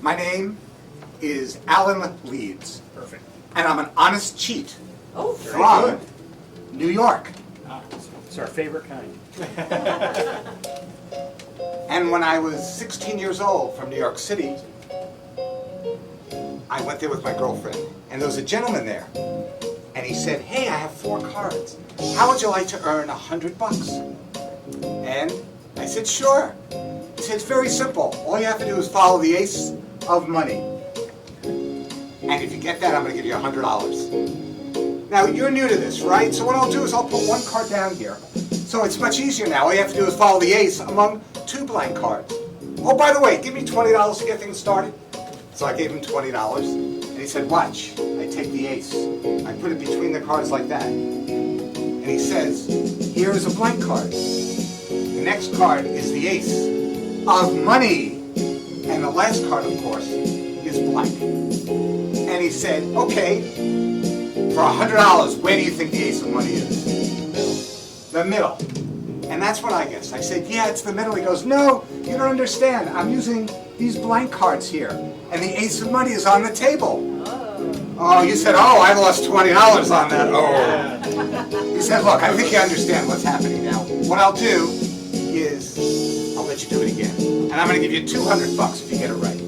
My name is Alan Leeds. Perfect. And I'm an honest cheat Oh, from New York. It's our favorite kind. And when I was 16 years old from New York City, I went there with my girlfriend. And there was a gentleman there. And he said, hey, I have 4 cards. How would you like to earn $100? And I said, sure. He said, it's very simple. All you have to do is follow the ace of money. And if you get that, I'm going to give you $100. Now, you're new to this, right? So what I'll do is I'll put 1 card down here. So it's much easier now. All you have to do is follow the ace among 2 blank cards. Oh, by the way, give me $20 to get things started. So I gave him $20. And he said, watch. I take the ace. I put it between the cards like that. And he says, here is a blank card. The next card is the ace of money. And the last card, of course, is blank. And he said, okay, for $100, where do you think the ace of money is? The middle. And that's what I guessed. I said, yeah, it's the middle. He goes, no, you don't understand. I'm using these blank cards here. And the ace of money is on the table. Oh, you said, oh, I lost $20 on that. Oh. He said, look, I think you understand what's happening now. What I'll do is, I'll let you do it again. And I'm going to give you $200 if you get it right.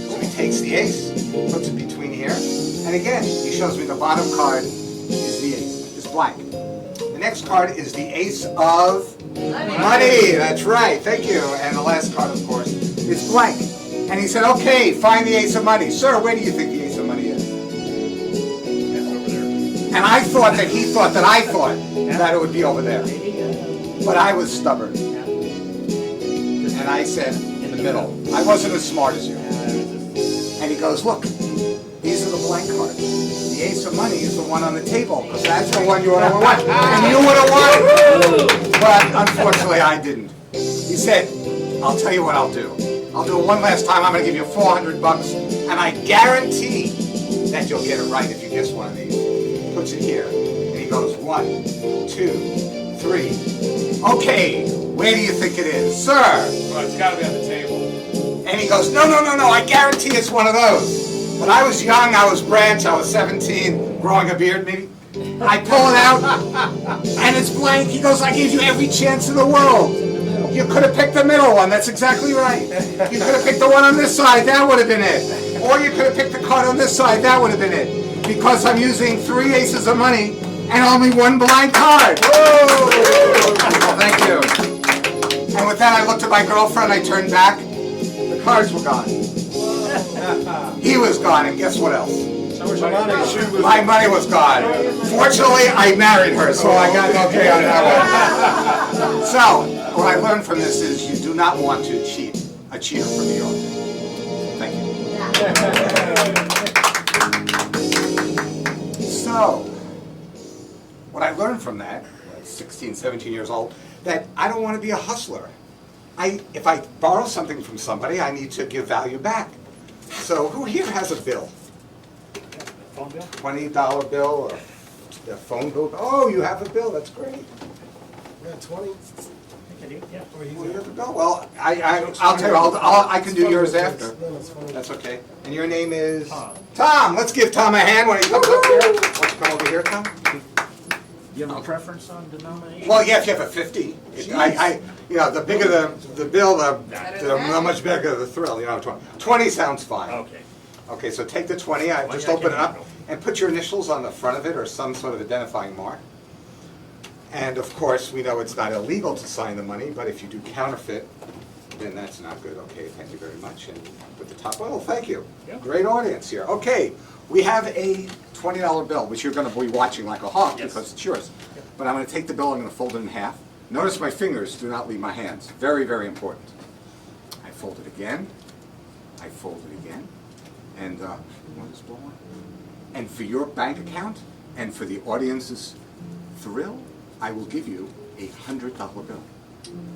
So he takes the ace, puts it between here, and again, he shows me the bottom card is the ace, is blank. The next card is the ace of money. That's right, thank you. And the last card, of course, is blank. And he said, okay, find the ace of money. Sir, where do you think the ace of money is? Over there. And I thought that he thought that I thought that it would be over there. But I was stubborn. And I said, in the middle. I wasn't as smart as you. And he goes, look, these are the blank cards. The ace of money is the one on the table, because that's the one you would have won. And you would have won. But unfortunately, I didn't. He said, I'll tell you what I'll do. I'll do it one last time. I'm going to give you $400, and I guarantee that you'll get it right if you guess one of these. He puts it here, and he goes 1, 2, 3. Okay, where do you think it is, sir? Well, it's got to be on the table. And he goes, no, I guarantee it's one of those. When I was young, I was Branch, I was 17, growing a beard maybe. I pull it out, and it's blank. He goes, I gave you every chance in the world. You could have picked the middle one, that's exactly right. You could have picked the one on this side, that would have been it. Or you could have picked the card on this side, that would have been it. Because I'm using 3 aces of money and only 1 blank card. Whoa! Well, thank you. And with that, I looked at my girlfriend, I turned back, the cards were gone. He was gone, and guess what else? My money was gone. Fortunately, I married her, so I got an okay on that one. So, what I learned from this is you do not want to cheat a cheater from New York. Thank you. So, what I learned from that, when I was 16, 17 years old, that I don't want to be a hustler. If I borrow something from somebody, I need to give value back. So, who here has a bill? Phone bill? $20 bill or a phone bill? Oh, you have a bill, that's great. Yeah, 20. Yeah. Well, you have a bill. Well, I'll tell you, I can do yours after. No, it's funny. That's okay. And your name is? Tom. Tom, let's give Tom a hand when he comes up here. Why don't you come over here, Tom? Do you have a preference on denomination? Well, yeah, if you have a 50. You know, the bigger the bill, the much bigger the thrill. You know, 20. 20 sounds fine. Okay. Okay, so take the 20, just open it up, and put your initials on the front of it or some sort of identifying mark. And of course, we know it's not illegal to sign the money, but if you do counterfeit, then that's not good. Okay, thank you very much. And put the top, oh, thank you. Yeah. Great audience here. Okay, we have a $20 bill, which you're going to be watching like a hawk because it's yours. But I'm going to take the bill, I'm going to fold it in half. Notice my fingers do not leave my hands. Very, very important. I fold it again. I fold it again. And, what is blow on? And for your bank account, and for the audience's thrill, I will give you a $100 bill.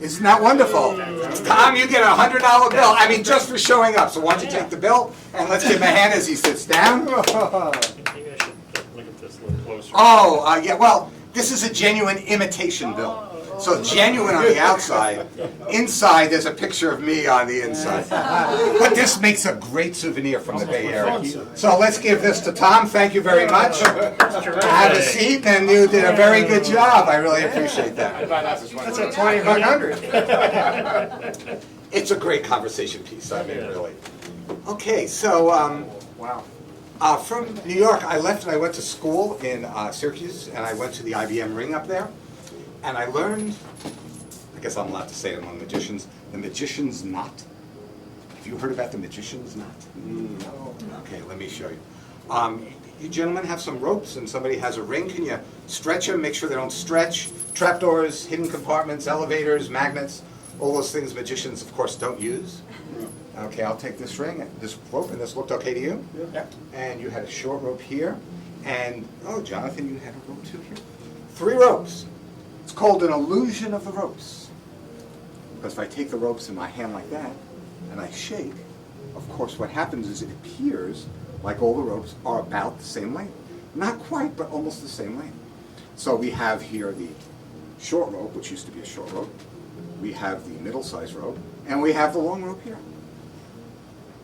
Isn't that wonderful? Tom, you get a $100 bill. I mean, just for showing up. So why don't you take the bill, and let's give him a hand as he sits down. Maybe I should look at this a little closer. Oh, yeah, well, this is a genuine imitation bill. So genuine on the outside. Inside, there's a picture of me on the inside. But this makes a great souvenir from the Bay Area. So let's give this to Tom. Thank you very much. Have a seat, and you did a very good job. I really appreciate that. I'd buy that for That's a 2,500. It's a great conversation piece, I mean, really. Okay, so Wow. from New York, I left and I went to school in Syracuse, and I went to the IBM ring up there, and I learned, I guess I'm allowed to say it among magicians, the magician's knot. Have you heard about the magician's knot? No. Okay, let me show you. You gentlemen have some ropes, and somebody has a ring. Can you stretch them, make sure they don't stretch? Trapdoors, hidden compartments, elevators, magnets, all those things magicians, of course, don't use. Okay, I'll take this ring, this rope, and this looked okay to you? Yeah. And you had a short rope here, and, oh, Jonathan, you had a rope too here. 3 ropes. It's called an illusion of the ropes. Because if I take the ropes in my hand like that, and I shake, of course, what happens is it appears like all the ropes are about the same length. Not quite, but almost the same length. So we have here the short rope, which used to be a short rope. We have the middle-sized rope, and we have the long rope here.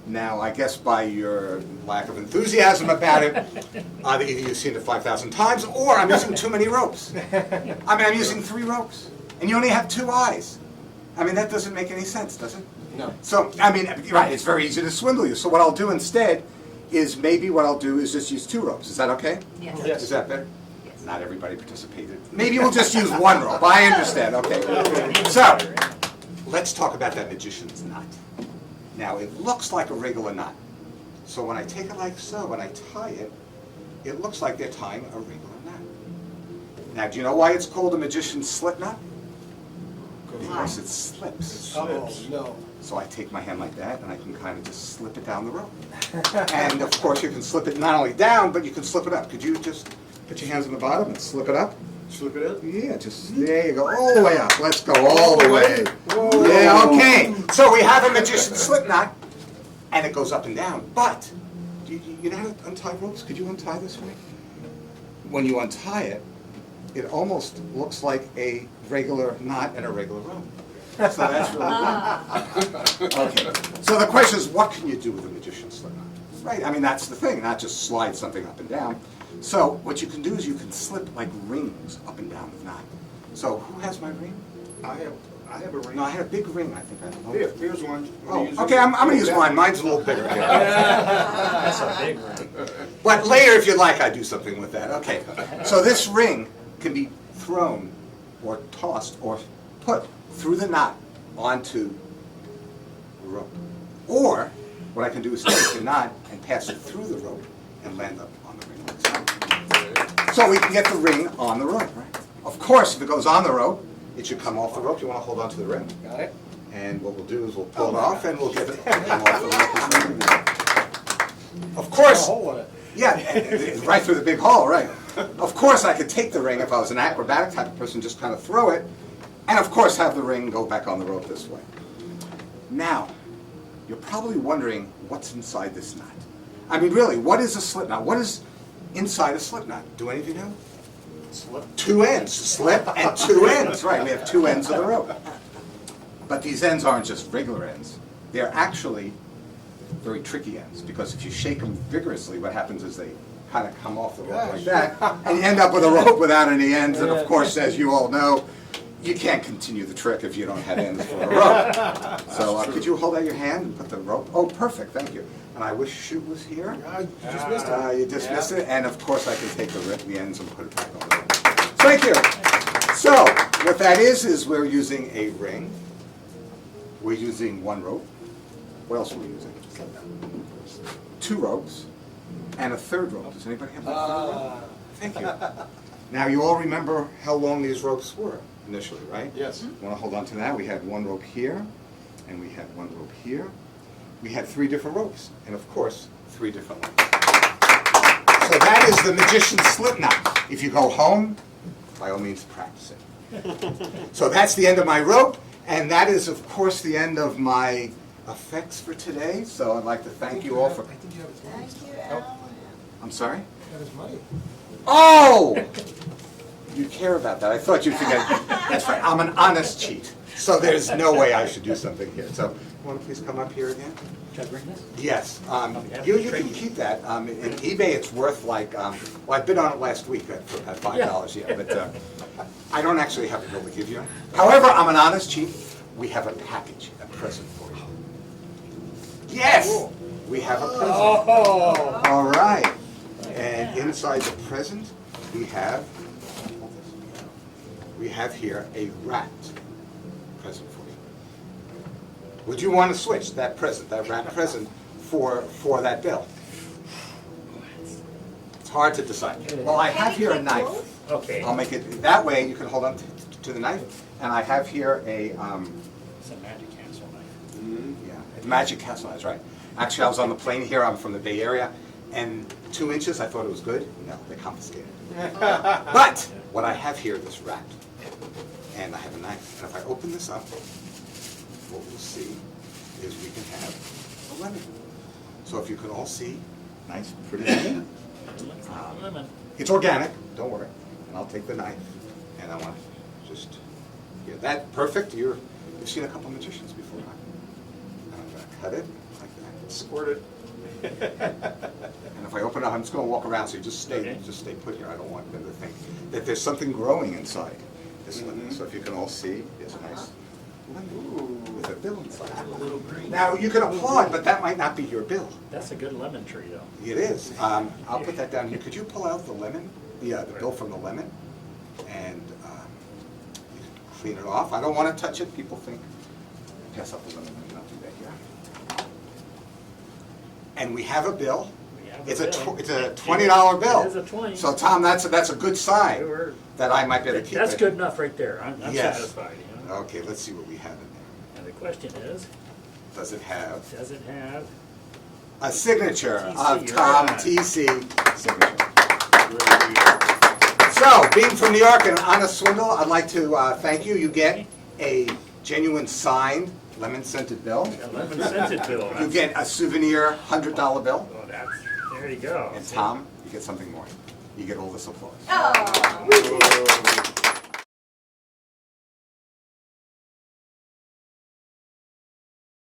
Now, I guess by your lack of enthusiasm about it, either you've seen it 5,000 times, or I'm using too many ropes. I mean, I'm using 3 ropes, and you only have 2 eyes. I mean, that doesn't make any sense, does it? No. So, I mean, right, it's very easy to swindle you. So what I'll do instead is maybe what I'll do is just use 2 ropes. Is that okay? Yes. Yes. Is that better? Not everybody participated. Maybe we'll just use 1 rope. I understand. Okay. So, let's talk about that magician's knot. Now, it looks like a regular knot. So when I take it like so and I tie it, it looks like they're tying a regular knot. Now, do you know why it's called a magician's slip knot? Because it slips. Oh, no. So I take my hand like that, and I can kind of just slip it down the rope. And of course, you can slip it not only down, but you can slip it up. Could you just put your hands on the bottom and slip it up? Slip it in? Yeah, just, there you go, all the way up. Let's go all the way. Yeah, okay. So we have a magician's slip knot, and it goes up and down. But, you know how to untie ropes? Could you untie this for me? When you untie it, it almost looks like a regular knot and a regular rope. So that's really good. Okay. So the question is, what can you do with a magician's slip knot? Right? I mean, that's the thing, not just slide something up and down. So what you can do is you can slip like rings up and down the knot. So who has my ring? I have a ring. No, I had a big ring, I think. I don't know. Here's one. Oh, okay, I'm going to use mine. Mine's a little bigger. That's a big ring. But later, if you'd like, I'd do something with that. Okay. So this ring can be thrown or tossed or put through the knot onto the rope. Or what I can do is take the knot and pass it through the rope and land up on the ring like so. So we can get the ring on the rope, right? Of course, if it goes on the rope, it should come off the rope. You want to hold on to the ring? Got it? And what we'll do is we'll pull it off and we'll get it come off the rope. Of course, A hole in it. yeah, right through the big hole, right. Of course, I could take the ring if I was an acrobatic type of person, just kind of throw it, and of course have the ring go back on the rope this way. Now, you're probably wondering what's inside this knot. I mean, really, what is a slip knot? What is inside a slip knot? Do any of you know? Slip. 2 ends, slip and 2 ends, right, we have 2 ends of the rope. But these ends aren't just regular ends. They're actually very tricky ends, because if you shake them vigorously, what happens is they kind of come off the rope like that, and you end up with a rope without any ends, and of course, as you all know, you can't continue the trick if you don't have ends for a rope. So could you hold out your hand and put the rope? Oh, perfect, thank you. And I wish Shoot was here. I just missed it. You dismissed it, and of course I can take the ends and put it back on the rope. Thank you. So, what that is we're using a ring. We're using 1 rope. What else are we using? 2 ropes, and a 3rd rope. Does anybody have a 3rd rope? Thank you. Now, you all remember how long these ropes were initially, right? Yes. You want to hold on to that? We had 1 rope here, and we had 1 rope here. We had 3 different ropes, and of course, 3 different lengths. So that is the magician's slip knot. If you go home, by all means, practice it. So that's the end of my rope, and that is, of course, the end of my effects for today. So I'd like to thank you all for... I think you have his money. Thank you, Alan. I'm sorry? Got his money. Oh! you care about that. I thought you'd forget. That's right, I'm an honest cheat. So there's no way I should do something here. So, you want to please come up here again? Should I bring this? Yes, happy you to can trade you. keep that. In eBay, it's worth like, well, I bid on it last week at $5, yeah, but I don't actually have a bill to give you. However, I'm an honest cheat. We have a package, a present for you. Yes, we have a present. Oh. All right, and inside the present, we have here a wrapped present for you. Would you want to switch that present, that wrapped present, for that bill? It's hard to decide. Well, I have here a knife. Okay. I'll make it, that way you can hold on to the knife. And I have here a, It's a magic cancel knife. yeah, a Magic Castle, that's right. Actually, I was on the plane here, I'm from the Bay Area, and 2 inches, I thought it was good. No, they confiscated it. But what I have here is wrapped, and I have a knife. And if I open this up, what we'll see is we can have a lemon. So if you can all see, nice, pretty lemon. Lemon. It's organic, don't worry. And I'll take the knife, and I want to just, yeah, that, perfect. You've seen a couple magicians before, right? And I'm going to cut it like that. Squirt it. And if I open it up, I'm just going to walk around, so you just stay put here. I don't want them to think that there's something growing inside this lemon. So if you can all see, there's a nice lemon with a bill inside. A little green. Now, you can applaud, but that might not be your bill. That's a good lemon tree, though. It is. I'll put that down here. Could you pull out the lemon, the bill from the lemon, and you can clean it off? I don't want to touch it. People think, pass up the lemon. Let me not do that here. And we have a bill. We have a It's bill. it's a $20 bill. It is a 20. So Tom, that's a good sign Sure. that I might be able to keep it. That's good enough right there. I'm Yes. satisfied. You know? Okay, let's see what we have in there. And the question is, Does it have does it have? a signature TC, of Tom right. TC signature? So, being from New York and on a swindle, I'd like to thank you. You get a genuine signed lemon-scented bill. A lemon scented bill. You get a souvenir $100 bill. Oh, there you go. And Tom, you get something more. You get all this applause. Oh.